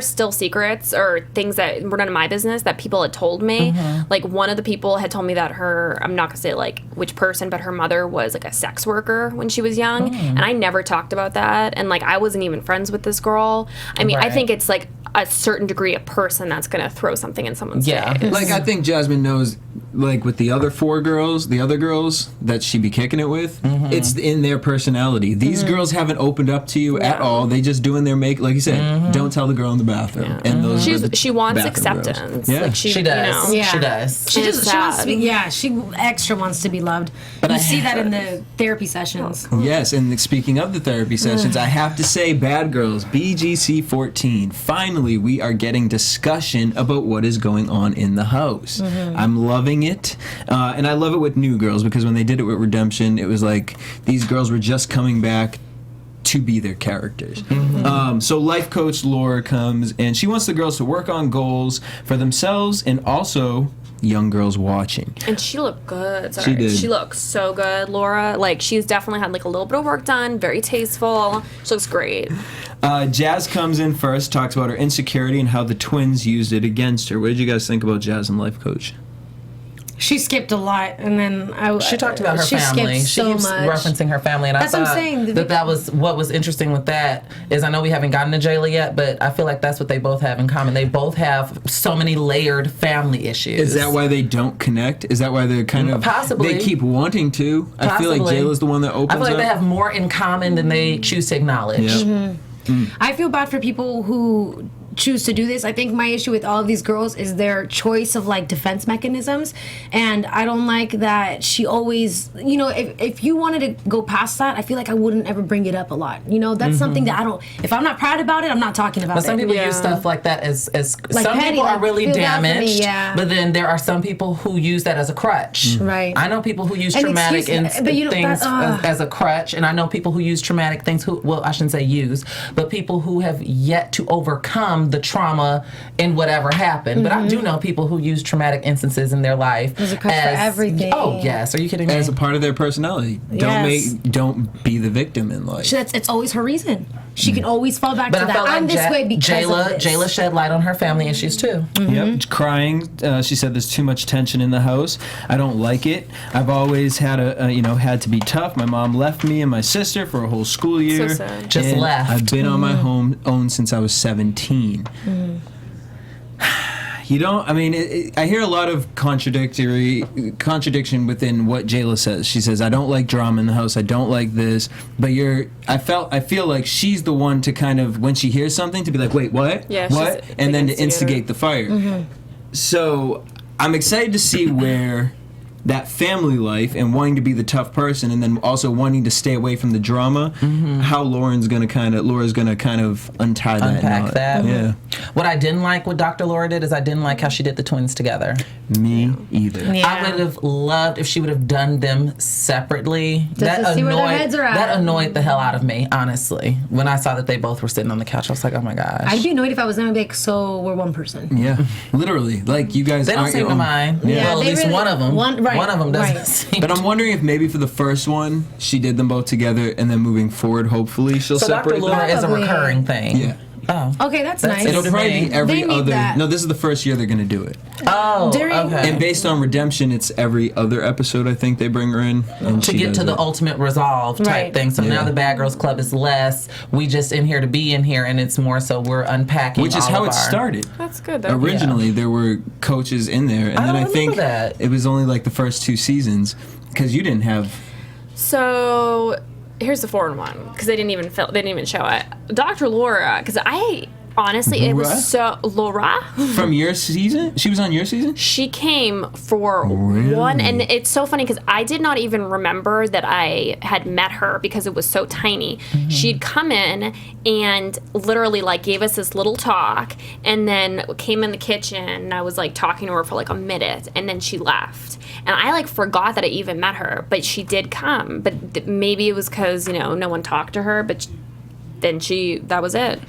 there's still secrets or things that were none of my business that people had told me. Like, one of the people had told me that I'm not gonna say like which person, but her mother was like a sex worker when she was young, and I never talked about that, and like I wasn't even friends with this girl. I think it's like a certain degree of person that's gonna throw something in someone's face. Like, I think Jasmine knows, like, with the other the other girls that she be kicking it with, it's in their personality. These girls haven't opened up to you at all. They just doing their like you said, don't tell the girl in the bathroom. And those she wants acceptance. Yeah. Like she does. She does. She wants to be, she extra wants to be loved. But you see that in the therapy sessions. Yes, and speaking of the therapy sessions, I have to say, Bad Girls, BGC 14, finally we are getting discussion about what is going on in the house. I'm loving it. And I love it with new girls, because when they did it with Redemption, it was like these girls were just coming back to be their characters. So life coach Laura comes, and she wants the girls to work on goals for themselves and also young girls watching. And she looked good. She did. She looks so good, Laura. Like, she's definitely had like a little bit of work done, very tasteful. She looks great. Jazz comes in first, talks about her insecurity and how the twins used it against her. What did you guys think about Jazz and life coach? She skipped a lot, and then she talked about her family. She keeps referencing her family, and that's I thought what I'm saying. that was what was interesting with that is I know we haven't gotten to Jayla yet, but I feel like that's what they both have in common. They both have so many layered family issues. Is that why they don't connect? Is that why they're kind of possibly they keep wanting to? Possibly. I feel like Jayla's the one that opens up. I feel like they have more in common than they choose to acknowledge. Yep. I feel bad for people who choose to do this. I think my issue with all of these girls is their choice of like defense mechanisms, and I don't like that she always, if you wanted to go past that, I feel like I wouldn't ever bring it up a lot. That's something that if I'm not proud about it, I'm not talking about it. But some people use stuff like that as like some petty, people are really damaged, but then there are some people who use that as a crutch. Right. I know people who use traumatic things as a crutch, and I know people who use traumatic things I shouldn't say use, but people who have yet to overcome the trauma in whatever happened. But I do know people who use traumatic instances in their life as a crutch for everything. Oh yes, are you kidding me? As a part of their personality. Yes. Don't be the victim in life. It's always her reason. She can always fall back to that. Like I'm this way because of this. Jayla shed light on her family issues too. Yep, crying. She said there's too much tension in the house. I don't like it. I've always had had to be tough. My mom left me and my sister for a whole school year. So sad. Just left. I've been on my own since I was 17. I hear a lot of contradiction within what Jayla says. She says, I don't like drama in the house, I don't like this, but I feel like she's the one to kind of, when she hears something, to be like, wait, what? Yeah, what? And then to instigate the fire. So I'm excited to see where that family life and wanting to be the tough person and then also wanting to stay away from the drama, how Laura's gonna kind of unpack that. Yeah. What I didn't like what Dr. Laura did is I didn't like how she did the twins together. Me either. Yeah. I would have loved if she would have done them separately. Just to see where their heads are at. That annoyed the hell out of me, honestly. When I saw that they both were sitting on the couch, I was like, oh my gosh. I'd be annoyed if I was gonna be like, so we're one person. Yeah, literally. Like, you guys they don't aren't seem your to own. mind. Yeah. Well, at least really, one of them. One of them doesn't seem. But I'm wondering if maybe for the first one, she did them both together, and then moving forward, hopefully she'll so separate Dr. Laura them. is a recurring thing. Yeah. Oh. Okay, that's nice. It'll probably be every They need other. that. No, this is the first year they're going to do it. Oh, During- okay. And based on Redemption, it's every other episode, I think they bring her in. And To she get does to the it. ultimate resolve type Right. thing. So Yeah. now the Bad Girls Club is less. We just in here to be in here, and it's more so we're unpacking. Which is all how of it our- started. That's good, though. Originally, there were coaches in there, and I then don't I think remember that. it was only like the first 2 seasons because you didn't have. So here's the foreign one because they didn't even show it. Dr. Laura, because I honestly it was so Laura from your season. She was on your season. She came for one, and it's so funny because I did not even remember that I had met her because it was so tiny. She'd come in and literally like gave us this little talk, and then came in the kitchen. And I was like talking to her for like a minute, and then she left. And I like forgot that I even met her, but she did come. But maybe it was because no one talked to her. But then that was it.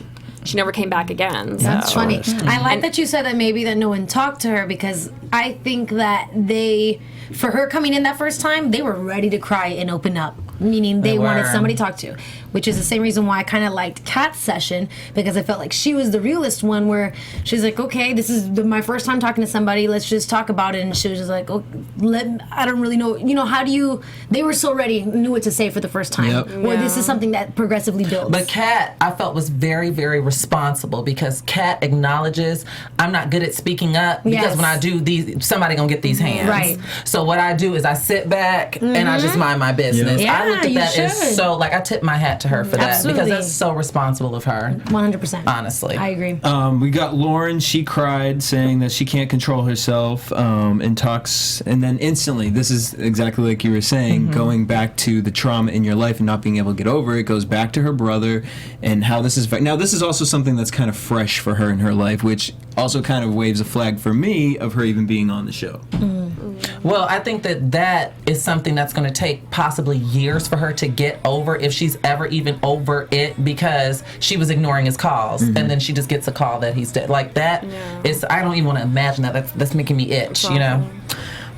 She never came back again. So. That's funny. I like that you said that maybe that no one talked to her because I think that for her coming in that first time, they were ready to cry and open up. Meaning they wanted somebody to talk to, which is the same reason why I kind of liked Kat's session because I felt like she was the realest one where she's like, okay, this is my first time talking to somebody. Let's just talk about it. And she was just like, I don't really know. They were so ready, knew what to say for the first time. Yep. Well, this is something that progressively builds. But Kat, I felt was very, very responsible because Kat acknowledges I'm not good at speaking up because when I do these, somebody gonna get these hands. Right. So what I do is I sit back and I just mind my business. Yeah. I looked at that as so, like, I tip my hat to her for that Absolutely. because that's so responsible of her. 100%. Honestly. I agree. We got Lauren. She cried, saying that she can't control herself and talks. And then instantly, this is exactly like you were saying, going back to the trauma in your life and not being able to get over it, goes back to her brother and how this is. Now, this is also something that's kind of fresh for her in her life, which also kind of waves a flag for me of her even being on the show. Well, I think that is something that's going to take possibly years for her to get over, if she's ever even over it, because she was ignoring his calls, and then she just gets a call that he's dead. Like that is, I don't even want to imagine that. That's making me itch,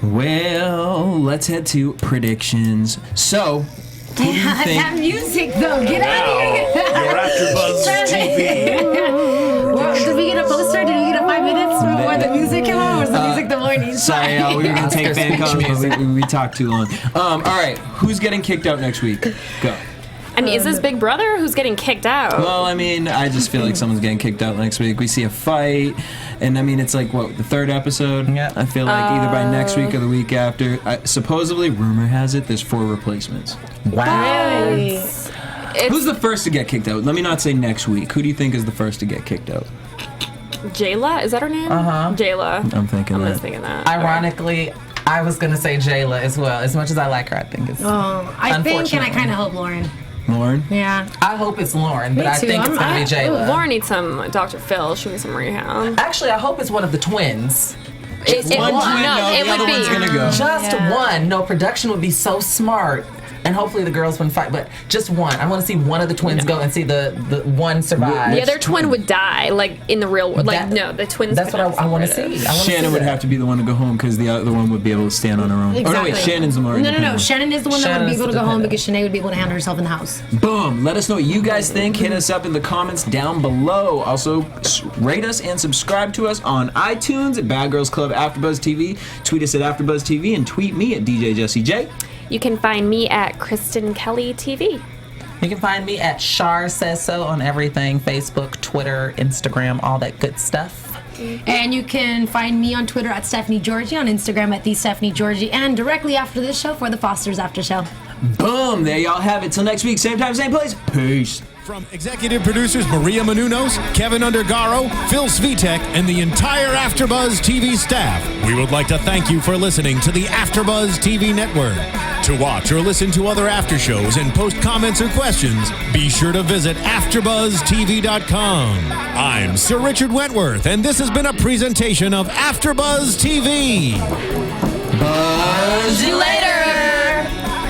Well, let's head to predictions. So, who do you think? That music, though. Get out of here. Your AfterBuzz TV. Well, did we get a poster? Did we get a 5 minutes before the music came on? Or was the music the morning? Sorry, we were going to take fan calls, but we talked too long. All right, who's getting kicked out next week? Go. I mean, is this Big Brother? Who's getting kicked out? Well, I mean, I just feel like someone's getting kicked out next week. We see a fight, and I mean, it's like, what, the third episode? Yeah. I feel like either by next week or the week after. Supposedly, rumor has it, there's 4 replacements. Wow. Really? Who's the first to get kicked out? Let me not say next week. Who do you think is the first to get kicked out? Jayla? Is that her name? Jayla. I'm thinking that. I was thinking that. Ironically, I was going to say Jayla as well. As much as I like her, I think it's I think, and I kind of hope Lauren. Lauren? Yeah. I hope it's Lauren, but I too. think it's going to be Jayla. Lauren needs some Dr. Phil. She needs some rehab. Actually, I hope it's one of the twins. One twin, no, it the other would be. one's gonna go. Just one. No, production would be so smart. And hopefully the girls wouldn't fight, but just one. I want to see one of the twins go and see the one survive. The other twin would die, like in the real world. Like, That- no, the twins. That's what I want to see. Shannon would have to be the one to go home because the other one would be able to stand on her own. Exactly. Oh, no, wait, Shannon's the more No. independent. Shannon is the one that would be Shannon's able to the go home dependent. because Shanae would be able to handle herself in the house. Boom. Let us know what you guys think. Hit us up in the comments down below. Also, rate us and subscribe to us on iTunes at Bad Girls Club AfterBuzz TV. Tweet us at AfterBuzz TV and tweet me at DJ Jesse J. You can find me at Kristen Kelly TV. You can find me at Shar Says So on everything: Facebook, Twitter, Instagram, all that good stuff. And you can find me on Twitter at Stephanie Giorgi, on Instagram at TheStephanieGiorgi, and directly after this show for the Fosters After Show. Boom. There y'all have it. Till next week, same time, same place. Peace. From executive producers Maria Menounos, Kevin Undergaro, Phil Svitek, and the entire AfterBuzz TV staff, we would like to thank you for listening to the AfterBuzz TV network. To watch or listen to other after shows and post comments or questions, be sure to visit AfterBuzzTV.com. I'm Sir Richard Wentworth, and this has been a presentation of AfterBuzz TV. Buzz you later.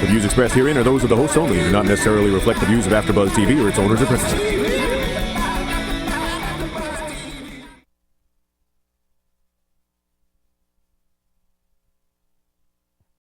The views expressed herein are those of the hosts only and do not necessarily reflect the views of AfterBuzz TV or its owners or principals.